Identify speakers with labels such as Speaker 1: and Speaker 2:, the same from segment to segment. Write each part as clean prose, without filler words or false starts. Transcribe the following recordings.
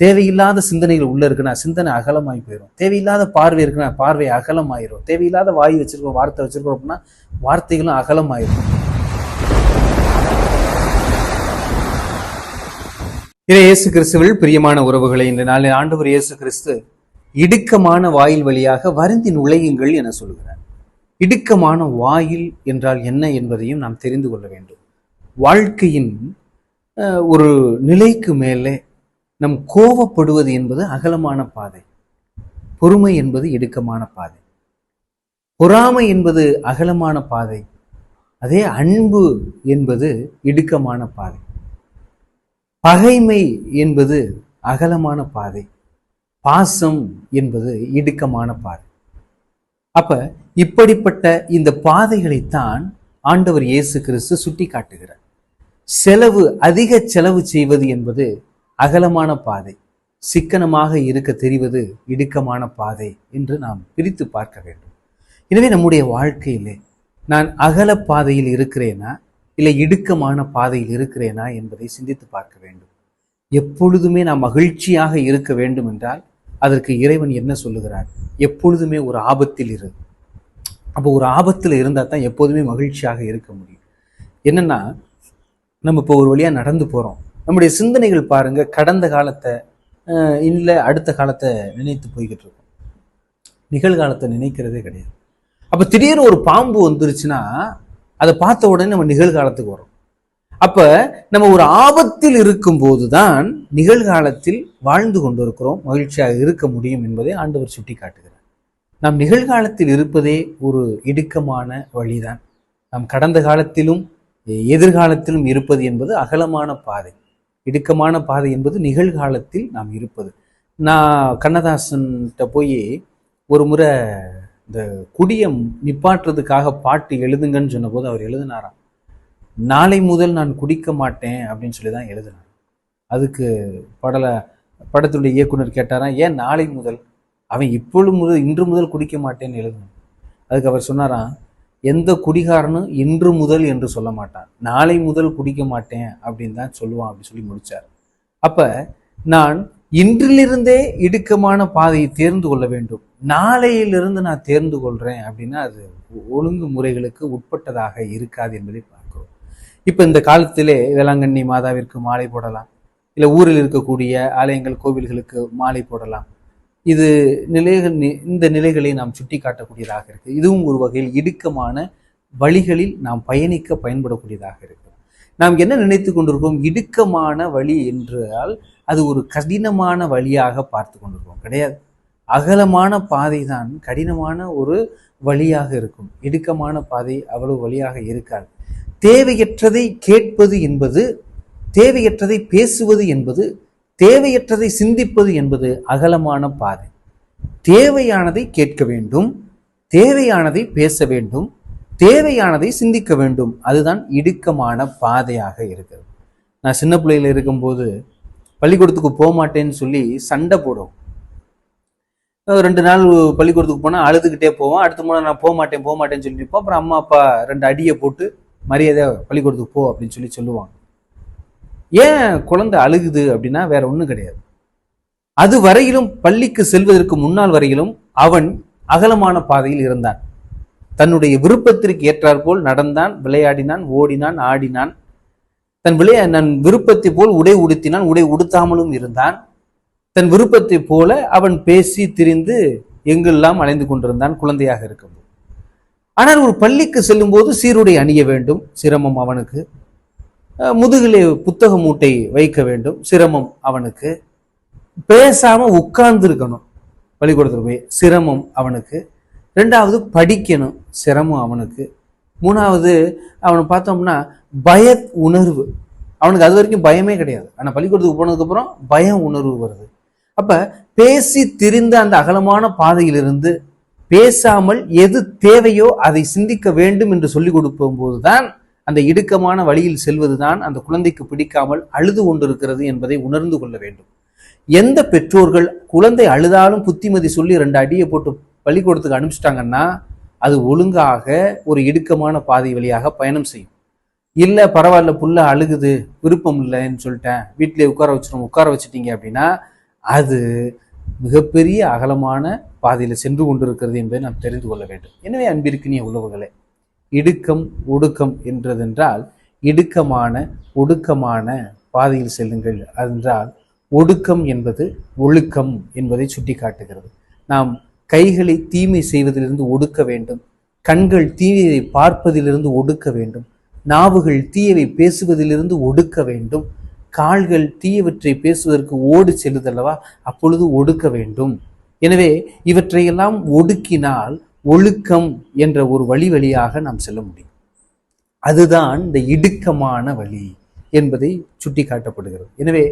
Speaker 1: தேவையில்லாத சிந்தனைகள் உள்ள இருக்குன்னா சிந்தனை அகலமாகி போயிடும். தேவையில்லாத பார்வை இருக்குன்னா பார்வை அகலமாயிரும். தேவையில்லாத வாய் வச்சிருக்கோம், வார்த்தை வச்சிருக்கோம் அப்படின்னா வார்த்தைகளும் அகலமாயிரும். இயேசு கிறிஸ்துவில் பிரியமான உறவுகளை, இந்த நாளில் ஆண்டவர் இயேசு கிறிஸ்து இடுக்கமான வாயில் வழியாக வருந்தி நுழையுங்கள் என சொல்கிறார். இடுக்கமான வாயில் என்றால் என்ன என்பதையும் நாம் தெரிந்து கொள்ள வேண்டும். வாழ்க்கையின் ஒரு நிலைக்கு மேலே நம் கோபப்படுவது என்பது அகலமான பாதை, பொறுமை என்பது இடுக்கமான பாதை, பொறாமை என்பது அகலமான பாதை, அதே அன்பு என்பது இடுக்கமான பாதை, பகைமை என்பது அகலமான பாதை, பாசம் என்பது இடுக்கமான பாதை. அப்ப இப்படிப்பட்ட இந்த பாதைகளைத்தான் ஆண்டவர் இயேசு கிறிஸ்து சுட்டி காட்டுகிறார். அதிக செலவு செய்வது என்பது அகலமான பாதை, சிக்கனமாக இருக்க தெரிவது இடுக்கமான பாதை என்று நாம் பிரித்து பார்க்க வேண்டும். எனவே நம்முடைய வாழ்க்கையிலே நான் அகல பாதையில் இருக்கிறேனா இல்லை இடுக்கமான பாதையில் இருக்கிறேனா என்பதை சிந்தித்து பார்க்க வேண்டும். எப்பொழுதுமே நாம் மகிழ்ச்சியாக இருக்க வேண்டும் என்றால் அதற்கு இறைவன் என்ன சொல்லுகிறார்? எப்பொழுதுமே ஒரு ஆபத்தில் இரு. அப்போ ஒரு ஆபத்தில் இருந்தால் தான் எப்போதுமே மகிழ்ச்சியாக இருக்க முடியும். என்னன்னா, நம்ம இப்போ ஒரு வழியாக நடந்து போகிறோம், நம்முடைய சிந்தனைகள் பாருங்க கடந்த காலத்தை இல்லை அடுத்த காலத்தை நினைத்து போய்கிட்டு இருக்கோம், நிகழ்காலத்தை நினைக்கிறதே கிடையாது. அப்போ திடீர்னு ஒரு பாம்பு வந்துருச்சுன்னா அதை பார்த்த உடனே நம்ம நிகழ்காலத்துக்கு வரும். அப்ப நம்ம ஒரு ஆபத்தில் இருக்கும் போதுதான் நிகழ்காலத்தில் வாழ்ந்து கொண்டிருக்கிறோம், மகிழ்ச்சியாக இருக்க முடியும் என்பதை ஆண்டவர் சுட்டி காட்டுகிறார். நாம் நிகழ்காலத்தில் இருப்பதே ஒரு இடுக்கமான வழிதான். நாம் கடந்த காலத்திலும் எதிர்காலத்திலும் இருப்பது என்பது அகலமான பாதை, இடுக்கமான பாதை என்பது நிகழ்காலத்தில் நாம் இருப்பது. நான் கண்ணதாசன்கிட்ட போய் ஒரு முறை இந்த குடியம் நிப்பாட்டுறதுக்காக பாட்டு எழுதுங்கன்னு சொன்ன போது அவர் எழுதினாராம், நாளை முதல் நான் குடிக்க மாட்டேன் அப்படின்னு சொல்லி தான் எழுதினார். அதுக்கு படத்துடைய இயக்குனர் கேட்டாராம், ஏன் நாளை முதல்? அவன் இன்று முதல் குடிக்க மாட்டேன்னு எழுதினான். அதுக்கு அவர் சொன்னாராம், எந்த குடிகாரனும் இன்று முதல் என்று சொல்ல மாட்டான், நாளை முதல் குடிக்க மாட்டேன் அப்படின்னு தான் சொல்லுவான் அப்படி சொல்லி முடிச்சார். அப்ப நான் இன்றிலிருந்தே இடுக்கமான பாதையை தேர்ந்து கொள்ள வேண்டும். நாளையிலிருந்து நான் தேர்ந்து கொள்றேன் அப்படின்னா அது ஒழுங்கு முறைகளுக்கு உட்பட்டதாக இருக்காது என்பதை பார்க்கிறோம். இப்ப இந்த காலத்திலே வேளாங்கண்ணி மாதாவிற்கு மாலை போடலாம், இல்லை ஊரில் இருக்கக்கூடிய ஆலயங்கள் கோவில்களுக்கு மாலை போடலாம். இது இந்த நிலைகளை நாம் சுட்டி காட்டக்கூடியதாக இருக்கு. இதுவும் ஒரு வகையில் இடுக்கமான வழிகளில் நாம் பயணிக்க பயன்படக்கூடியதாக இருக்கு. நாம் என்ன நினைத்து கொண்டிருக்கோம்? இடுக்கமான வழி என்றால் அது ஒரு கடினமான வழியாக பார்த்து கொண்டிருக்கோம். கிடையாது, அகலமான பாதை தான் கடினமான ஒரு வழியாக இருக்கும். இடுக்கமான பாதை அவ்வளவு வழியாக இருக்காது. தேவையற்றதை கேட்பது என்பது, தேவையற்றதை பேசுவது என்பது, தேவையற்றதை சிந்திப்பது என்பது அகலமான பாதை. தேவையானதை கேட்க வேண்டும், தேவையானதை பேச வேண்டும், தேவையானதை சிந்திக்க வேண்டும். அதுதான் இடுக்கமான பாதையாக இருக்கிறது. நான் சின்ன பிள்ளையில இருக்கும்போது பள்ளிக்கூடத்துக்கு போக மாட்டேன்னு சொல்லி சண்டை போடுவோம். 2 நாள் பள்ளிக்கூடத்துக்கு போனால் அழுதுகிட்டே போவோம். அடுத்த முறை நான் போக மாட்டேன்னு சொல்லியிருப்போம். அப்புறம் அம்மா அப்பா 2 அடியை போட்டு மரியாதை பள்ளிக்கூடத்துக்கு போ அப்படின்னு சொல்லுவாங்க. ஏன் குழந்தை அழுகுது அப்படின்னா வேற ஒன்றும் கிடையாது. அது வரையிலும், பள்ளிக்கு செல்வதற்கு முன்னால் வரையிலும் அவன் அகலமான பாதையில் இருந்தான். தன்னுடைய விருப்பத்திற்கு ஏற்றாற்போல் நடந்தான், விளையாடினான், ஓடினான், ஆடினான். தன் விருப்பத்தை போல் உடை உடுத்தினான், உடை உடுத்தாமலும் இருந்தான். தன் விருப்பத்தை போல அவன் பேசி திரிந்து எங்கெல்லாம் அலைந்து கொண்டிருந்தான் குழந்தையாக இருக்கும்போது. ஆனால் ஒரு பள்ளிக்கு செல்லும் போது சீருடை அணிய வேண்டும், சிரமம் அவனுக்கு. முதுகிலே புத்தக மூட்டை வைக்க வேண்டும், சிரமம் அவனுக்கு. பேசாம உட்கார்ந்து இருக்கணும் பள்ளிக்கூடத்தில் போய், சிரமம் அவனுக்கு. 2வது படிக்கணும், சிரமம் அவனுக்கு. 3வது அவனை பார்த்தோம்னா பய உணர்வு, அவனுக்கு அது வரைக்கும் பயமே கிடையாது. ஆனால் பள்ளிக்கூடத்துக்கு போனதுக்கு அப்புறம் பய உணர்வு வருது. அப்ப பேசி திரிந்த அந்த அகலமான பாதையிலிருந்து பேசாமல் எது தேவையோ அதை சிந்திக்க வேண்டும் என்று சொல்லிக் கொடுக்கும் போதுதான் அந்த இடுக்கமான வழியில் செல்வதுதான் அந்த குழந்தைக்கு பிடிக்காமல் அழுது கொண்டிருக்கிறது என்பதை உணர்ந்து கொள்ள வேண்டும். எந்த பெற்றோர்கள் குழந்தை அழுதாலும் புத்திமதி சொல்லி 2 அடியை போட்டு பள்ளிக்கூடத்துக்கு அனுப்பிச்சிட்டாங்கன்னா அது ஒழுங்காக ஒரு இடுக்கமான பாதை வழியாக பயணம் செய்யும். இல்லை பரவாயில்ல, புள்ள அழுகுது, விருப்பம் இல்லைன்னு சொல்லிட்டேன், வீட்டிலே உட்கார வச்சிட்டீங்க அப்படின்னா அது மிகப்பெரிய அகலமான பாதையில் சென்று கொண்டிருக்கிறது என்பதை நாம் தெரிந்து கொள்ள வேண்டும். எனவே அன்பிற்கினிய உறவுகளே, இடுக்கம் ஒடுக்கம் என்றதென்றால் இடுக்கமான ஒடுக்கமான பாதையில் செல்லுங்கள் என்றால் ஒடுக்கம் என்பது ஒழுக்கம் என்பதை சுட்டி காட்டுகிறது. நாம் கைகளை தீமை செய்வதிலிருந்து ஒடுக்க வேண்டும், கண்கள் தீயவை பார்ப்பதிலிருந்து ஒடுக்க வேண்டும், நாவுகள் தீயவை பேசுவதிலிருந்து ஒடுக்க வேண்டும், கால்கள் தீயவற்றை பேசுவதற்கு ஓடு செல்லுதல்லவா, அப்பொழுது ஒடுக்க வேண்டும். எனவே இவற்றையெல்லாம் ஒடுக்கினால் ஒழுக்கம் என்ற ஒரு வழியாக நாம் செல்ல முடியும். அதுதான் இந்த இடுக்கமான வழி என்பதை சுட்டி காட்டப்படுகிறது. எனவே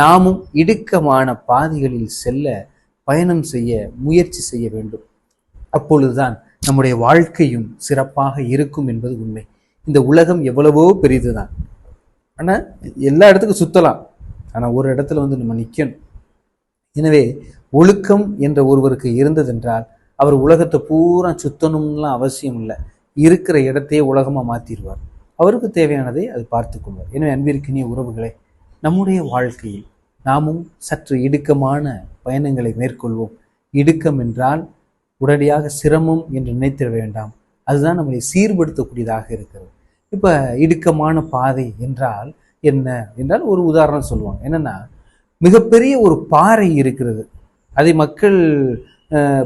Speaker 1: நாமும் இடுக்கமான பாதைகளில் செல்ல பயணம் செய்ய முயற்சி செய்ய வேண்டும். அப்பொழுதுதான் நம்முடைய வாழ்க்கையும் சிறப்பாக இருக்கும் என்பது உண்மை. இந்த உலகம் எவ்வளவோ பெரிதுதான், ஆனால் எல்லா இடத்துக்கும் சுத்தலாம், ஆனால் ஒரு இடத்துல நம்ம நிற்கணும். எனவே ஒழுக்கம் என்ற ஒருவருக்கு இருந்ததென்றால் அவர் உலகத்தை பூரா சுத்தணும்லாம் அவசியம் இல்லை, இருக்கிற இடத்தையே உலகமாக மாற்றிடுவார். அவருக்கு தேவையானதை அது பார்த்து கொள்வார். எனவே அன்பிற்கினிய உறவுகளை, நம்முடைய வாழ்க்கையில் நாமும் சற்று இடுக்கமான பயணங்களை மேற்கொள்வோம். இடுக்கம் என்றால் உடனடியாக சிரமம் என்று நினைத்திட வேண்டாம், அதுதான் நம்மளை சீர்படுத்தக்கூடியதாக இருக்கிறது. இப்போ இடுக்கமான பாதை என்றால் என்ன என்றால் ஒரு உதாரணம் சொல்லுவாங்க. என்னன்னா, மிகப்பெரிய ஒரு பாறை இருக்கிறது, அதை மக்கள்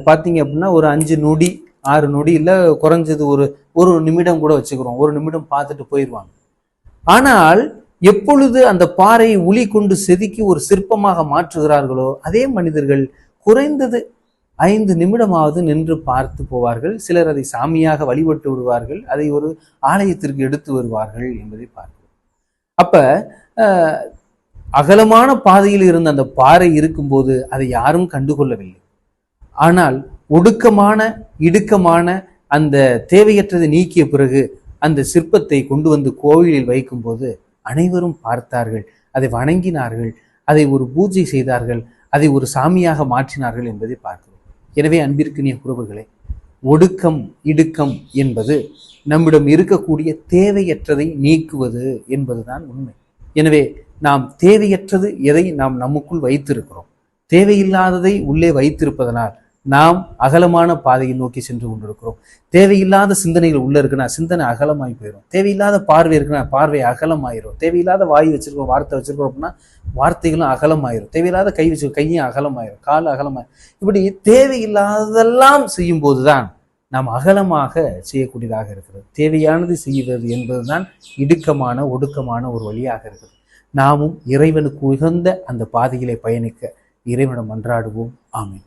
Speaker 1: பார்த்தீங்க அப்படின்னா ஒரு 5 நொடி 6 நொடி இல்லை, குறைஞ்சது ஒரு நிமிடம் கூட வச்சுக்கிறோம், ஒரு நிமிடம் பார்த்துட்டு போயிடுவாங்க. ஆனால் எப்பொழுது அந்த பாறையை உளி கொண்டு செதுக்கி ஒரு சிற்பமாக மாற்றுகிறார்களோ அதே மனிதர்கள் குறைந்தது 5 நிமிடமாவது நின்று பார்த்து போவார்கள். சிலர் அதை சாமியாக வழிபட்டு விடுவார்கள், அதை ஒரு ஆலயத்திற்கு எடுத்து வருவார்கள் என்பதை பார்க்கிறோம். அப்ப அகலமான பாதையில் இருந்த அந்த பாறை இருக்கும்போது அதை யாரும் கண்டுகொள்ளவில்லை. ஆனால் ஒடுக்கமான இடுக்கமான அந்த தேவையற்றதை நீக்கிய பிறகு அந்த சிற்பத்தை கொண்டு வந்து கோவிலில் வைக்கும்போது அனைவரும் பார்த்தார்கள், அதை வணங்கினார்கள், அதை ஒரு பூஜை செய்தார்கள், அதை ஒரு சாமியாக மாற்றினார்கள் என்பதை பார்க்கிறோம். எனவே அன்பிற்கினிய உறவுகளே, ஒடுக்கம் இடுக்கம் என்பது நம்மிடம் இருக்கக்கூடிய தேவையற்றதை நீக்குவது என்பதுதான் உண்மை. எனவே நாம் தேவையற்றது எதை நாம் நமக்குள் வைத்திருக்கிறோம், தேவையில்லாததை உள்ளே வைத்திருப்பதனால் நாம் அகலமான பாதையை நோக்கி சென்று கொண்டிருக்கிறோம். தேவையில்லாத சிந்தனைகள் உள்ள இருக்குன்னா சிந்தனை அகலமாகி போயிடும், தேவையில்லாத பார்வை இருக்குன்னா பார்வை அகலமாயிரும், தேவையில்லாத வாய் வச்சிருக்கோம் வார்த்தை வச்சிருக்கோம் அப்படின்னா வார்த்தைகளும் அகலமாயிரும், தேவையில்லாத கை வச்சிருக்கோம் கையும் அகலமாயிரும், கால் அகலமாயிரும். இப்படி தேவையில்லாததெல்லாம் செய்யும் போதுதான் நாம் அகலமாக செய்யக்கூடியதாக இருக்கிறது. தேவையானது செய்வது என்பதுதான் இடுக்கமான ஒடுக்கமான ஒரு வழியாக இருக்கிறது. நாமும் இறைவனுக்கு உகந்த அந்த பாதையிலே பயணிக்க இறைவனிடம் மன்றாடுவோம். ஆமென்.